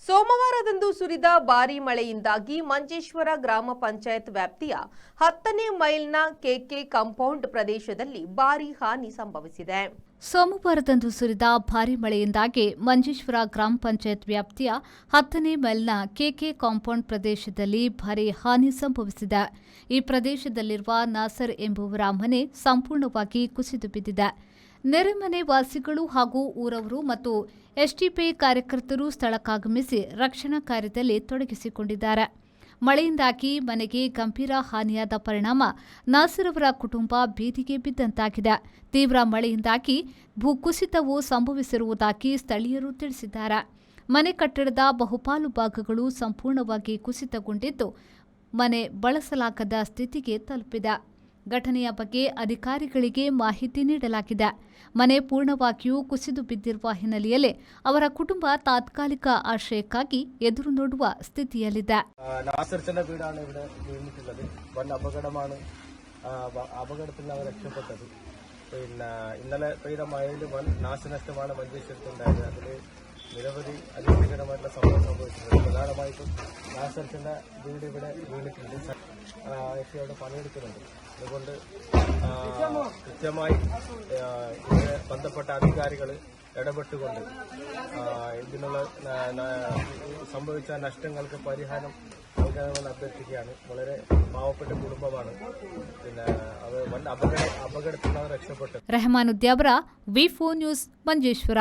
ಸೋಮವಾರದಂದು ಸುರಿದ ಭಾರೀ ಮಳೆಯಿಂದಾಗಿ ಮಂಜೇಶ್ವರ ಗ್ರಾಮ ಪಂಚಾಯತ್ ವ್ಯಾಪ್ತಿಯ 10ನೇ ಮೈಲ್ನ ಕೆಕೆ ಕಾಂಪೌಂಡ್ ಪ್ರದೇಶದಲ್ಲಿ ಭಾರೀ ಹಾನಿ ಸಂಭವಿಸಿದೆ. ಸೋಮವಾರದಂದು ಸುರಿದ ಭಾರೀ ಮಳೆಯಿಂದಾಗಿ ಮಂಜೇಶ್ವರ ಗ್ರಾಮ ಪಂಚಾಯತ್ ವ್ಯಾಪ್ತಿಯ 10ನೇ ಮೈಲ್ನ ಕೆಕೆ ಕಾಂಪೌಂಡ್ ಪ್ರದೇಶದಲ್ಲಿ ಭಾರೀ ಹಾನಿ ಸಂಭವಿಸಿದೆ. ಈ ಪ್ರದೇಶದಲ್ಲಿರುವ ನಾಸರ್ ಎಂಬುವರ ಮನೆ ಸಂಪೂರ್ಣವಾಗಿ ಕುಸಿದು ಬಿದ್ದಿದೆ. ನೆರೆಮನೆ ವಾಸಿಗಳು ಹಾಗೂ ಊರವರು ಮತ್ತು ಎಸ್ಡಿಪಿಐ ಕಾರ್ಯಕರ್ತರು ಸ್ಥಳಕ್ಕಾಗಮಿಸಿ ರಕ್ಷಣಾ ಕಾರ್ಯದಲ್ಲಿ ತೊಡಗಿಸಿಕೊಂಡಿದ್ದಾರೆ. ಮಳೆಯಿಂದಾಗಿ ಮನೆಗೆ ಗಂಭೀರ ಹಾನಿಯಾದ ಪರಿಣಾಮ ನಾಸರ್ ಅವರ ಕುಟುಂಬ ಬೀದಿಗೆ ಬಿದ್ದಂತಾಗಿದೆ. ತೀವ್ರ ಮಳೆಯಿಂದಾಗಿ ಭೂಕುಸಿತವು ಸಂಭವಿಸಿರುವುದಾಗಿ ಸ್ಥಳೀಯರು ತಿಳಿಸಿದ್ದಾರೆ. ಮನೆ ಕಟ್ಟಡದ ಬಹುಪಾಲು ಭಾಗಗಳು ಸಂಪೂರ್ಣವಾಗಿ ಕುಸಿತಗೊಂಡಿದ್ದು, ಮನೆ ಬಳಸಲಾಗದ ಸ್ಥಿತಿಗೆ ತಲುಪಿದೆ. ಘಟನೆಯ ಬಗ್ಗೆ ಅಧಿಕಾರಿಗಳಿಗೆ ಮಾಹಿತಿ ನೀಡಲಾಗಿದೆ. ಮನೆ ಪೂರ್ಣವಾಗಿಯೂ ಕುಸಿದು ಬಿದ್ದಿರುವ ಹಿನ್ನೆಲೆಯಲ್ಲಿ ಅವರ ಕುಟುಂಬ ತಾತ್ಕಾಲಿಕ ಆಶ್ರಯಕ್ಕಾಗಿ ಎದುರು ನೋಡುವ സ്ഥിതിയಲ್ಲಿದೆ. നാസർച്ചന്റെ വീടാണ് ഇവിടെ വീണിട്ടുള്ളത്. വൻ അപകടമാണ്. അപകടത്തിൽ അവർ രക്ഷപ്പെട്ടത്. പിന്നെ ഇന്നലെ പെയ്ത മഴയിൽ വൻ നാശനഷ്ടമാണ് മഞ്ചേശ്വരത്തുണ്ടായത്. അതിൽ നിരവധി അത്ഭുതകരമായിട്ടുള്ള സംഭവം സംഭവിച്ചിട്ടുണ്ട്. പ്രധാനമായിട്ടും നാസർച്ചന്റെ വീട് ഇവിടെ വീണിട്ടുണ്ട്. പക്ഷേ അവിടെ പണിയെടുക്കുന്നുണ്ട്. അതുകൊണ്ട് കൃത്യമായി ഇതിന് ബന്ധപ്പെട്ട അധികാരികൾ ഇടപെട്ടുകൊണ്ട് ഇതിനുള്ള സംഭവിച്ച നഷ്ടങ്ങൾക്ക് പരിഹാരം നൽകണമെന്ന് അഭ്യർത്ഥിക്കുകയാണ്. വളരെ പാവപ്പെട്ട കുടുംബമാണ്. പിന്നെ അവർ വൻ അപകടത്തിൽ നിന്ന് രക്ഷപ്പെട്ടു. ರೆಹಮಾನುದ್ಯಾವರ ವಿ4 ನ್ಯೂಸ್ ಮಂಜೇಶ್ವರ.